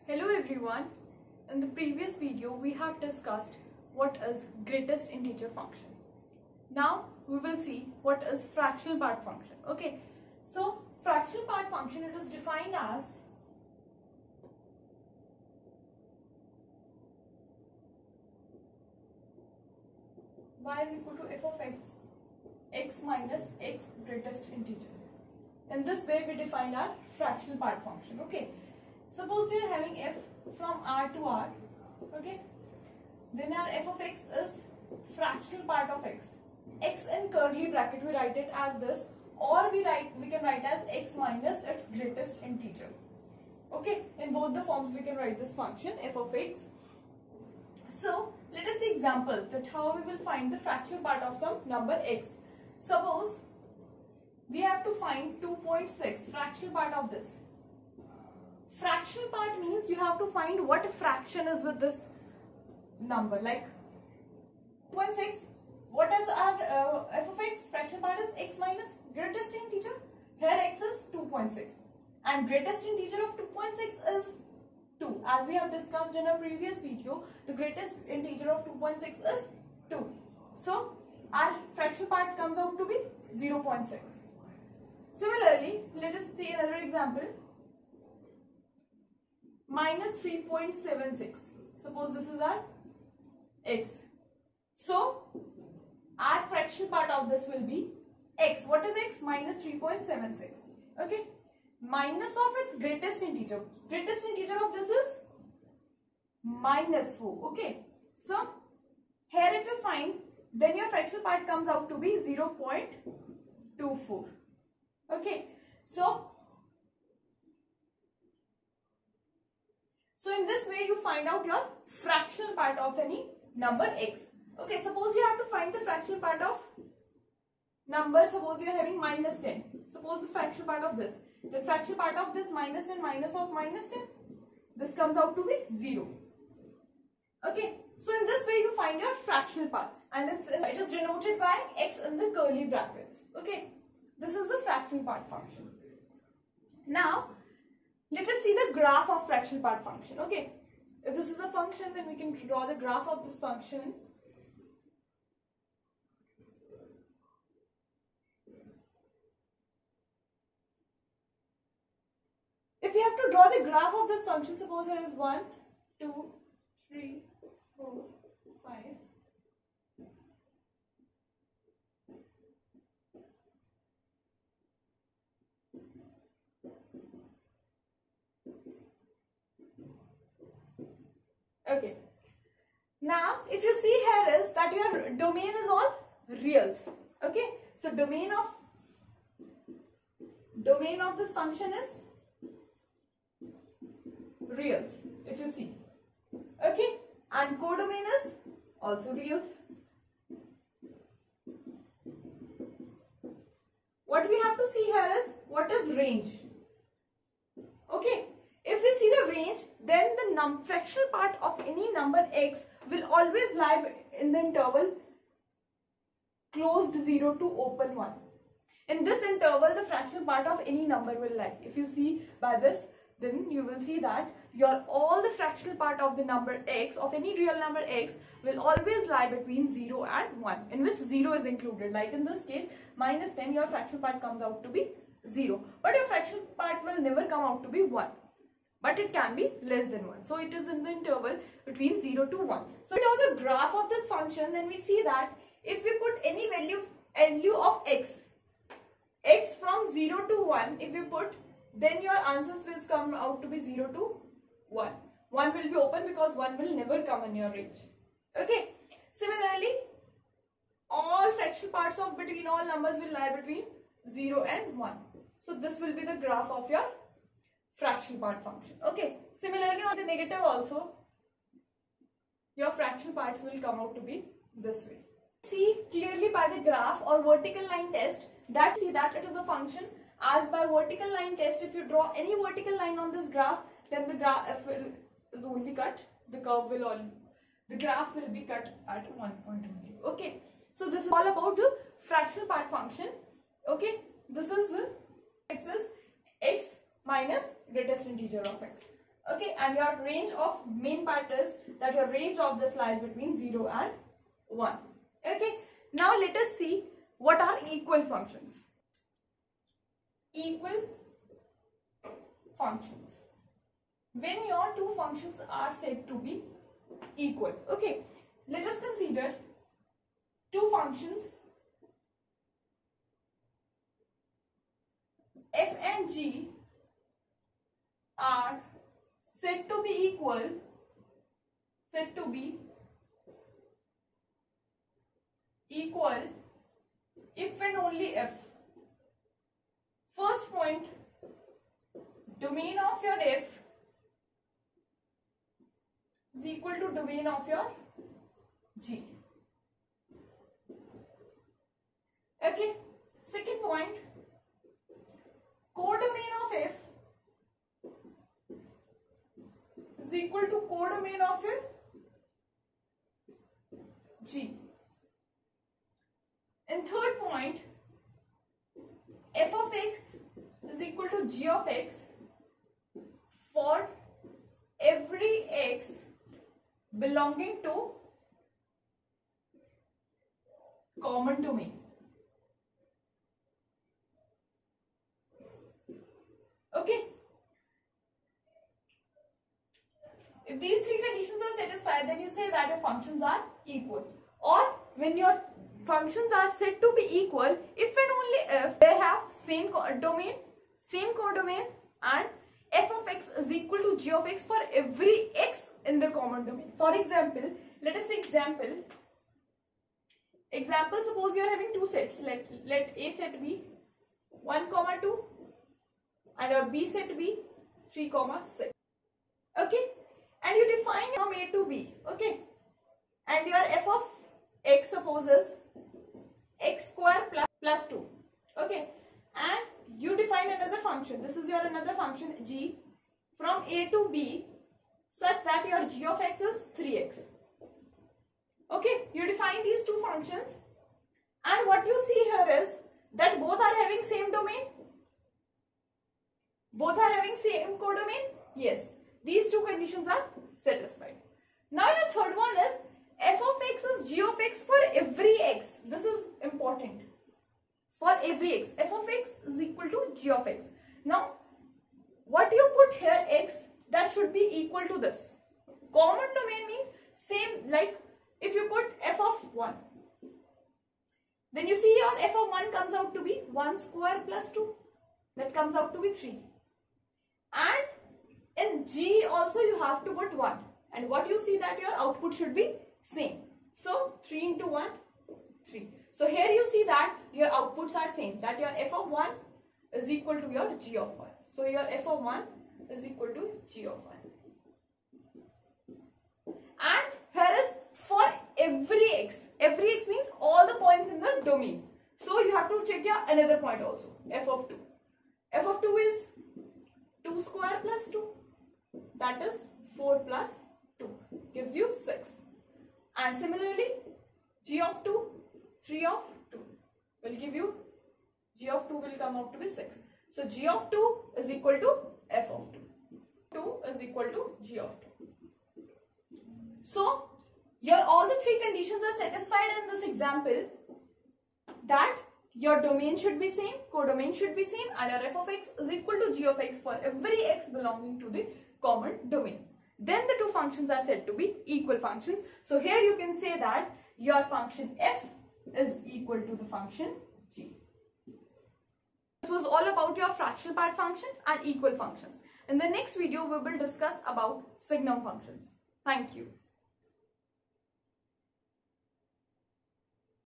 Hello everyone. In the previous video we have discussed what is greatest integer function. Now we will see what is fractional part function. Okay, so fractional part function, it is defined as y is equal to f of x minus x greatest integer. In this way we define our fractional part function. Okay, suppose we are having f from R to R. Okay, then our f of x is fractional part of x. X in curly bracket, we write it as this, or we can write as x minus its greatest integer. Okay, in both the forms we can write this function f of x. So let us see examples that how we will find the fractional part of some number x. Suppose we have to find 2.6 fractional part of this. Fractional part means you have to find what fraction is with this number, like 2.6. What is our f of x? Fractional part is x minus greatest integer. Here x is 2.6 and greatest integer of 2.6 is 2. As we have discussed in our previous video, the greatest integer of 2.6 is 2. So our fractional part comes out to be 0.6. Similarly, let us see another example. Minus 3.76. Suppose this is our x. So our fractional part of this will be x. What is x? Minus 3.76. Okay. Minus of its greatest integer. Greatest integer of this is minus 4. Okay. So here if you find, then your fractional part comes out to be 0.24. Okay. So in this way you find out your fractional part of any number x. Okay, suppose you have to find the fractional part of number, suppose you are having minus 10. Suppose the fractional part of this. The fractional part of this minus 10 minus of minus 10. This comes out to be 0. Okay, so in this way you find your fractional parts and it is denoted by x in the curly brackets. Okay, this is the fractional part function. Now, let us see the graph of fractional part function. Okay, if this is a function, then we can draw the graph of this function. If we have to draw the graph of this function, suppose here is 1, 2, 3, 4, 5. Okay. Now, if you see here is that your domain is all reals. Okay. So domain of this function is reals. If you see. Okay. And codomain is also reals. What we have to see here is what is range. Okay. If we see the range, then the fractional part of any number x will always lie in the interval closed 0 to open 1. In this interval, the fractional part of any number will lie. If you see by this, then you will see that all the fractional part of the number x, of any real number x, will always lie between 0 and 1, in which 0 is included. Like in this case, minus 10, your fractional part comes out to be 0. But your fractional part will never come out to be 1. But it can be less than 1. So it is in the interval between 0 to 1. So we know the graph of this function, then we see that if we put any value of x from 0 to 1, if you put, then your answers will come out to be 0 to 1. 1 will be open because 1 will never come in your range. Okay. Similarly, all fractional parts of between all numbers will lie between 0 and 1. So this will be the graph of your fractional part function. Okay. Similarly, on the negative also, your fractional parts will come out to be this way. See clearly by the graph or vertical line test that see that it is a function. As by vertical line test, if you draw any vertical line on this graph, then the graph is only cut. The graph will be cut at one point only. Okay. So this is all about the fractional part function. Okay. This is the x is x minus greatest integer of x. Okay, and your range of main part is that your range of this lies between 0 and 1. Okay, now let us see what are equal functions. Equal functions. When your two functions are said to be equal. Okay, let us consider two functions f and g are said to be equal, if and only if. First point, domain of your f is equal to domain of your g. Okay, second point, codomain of f is equal to codomain of your g. And third point, f of x is equal to g of x for every x belonging to common domain. Okay. If these three conditions are satisfied, then you say that your functions are equal. Or when your functions are said to be equal, if and only if they have same domain, same codomain, and f of x is equal to g of x for every x in the common domain. For example, let us say example, suppose you are having two sets. Let A set be 1, 2 and your B set be 3, 6. Okay, and you define from A to B. Okay, and your f of x supposes x square plus 2. Okay, and you define another function. This is your another function g from A to B such that your g of x is 3x. Okay, you define these two functions, and what you see here is that both are having same domain. Both are having same codomain. Yes, these two conditions are satisfied. Now your third one is f of x is g of x for every x. This is important. For every x, f of x is equal to g of x. Now, what you put here x, that should be equal to this. Common domain means same, like if you put f of 1, then you see your f of 1 comes out to be 1 square plus 2. That comes out to be 3. And in g also you have to put 1. And what you see that your output should be same. So 3 into 1, 3. So here you see that your outputs are same. That your f of 1 is equal to your g of 1. So your f of 1 is equal to g of 1. And here is for every x. Every x means all the points in the domain. So you have to check your another point also. F of 2. F of 2 is 2 square plus 2. That is 4 plus 2. Gives you 6. And similarly, g of 2, 3 of 2 will give you, g of 2 will come out to be 6. So g of 2 is equal to f of 2. 2 is equal to g of 2. So your all the three conditions are satisfied in this example, that your domain should be same, codomain should be same, and your f of x is equal to g of x for every x belonging to the common domain. Then the two functions are said to be equal functions. So here you can say that your function f is equal to the function g. This was all about your fractional part function and equal functions. In the next video, we will discuss about signum functions. Thank you.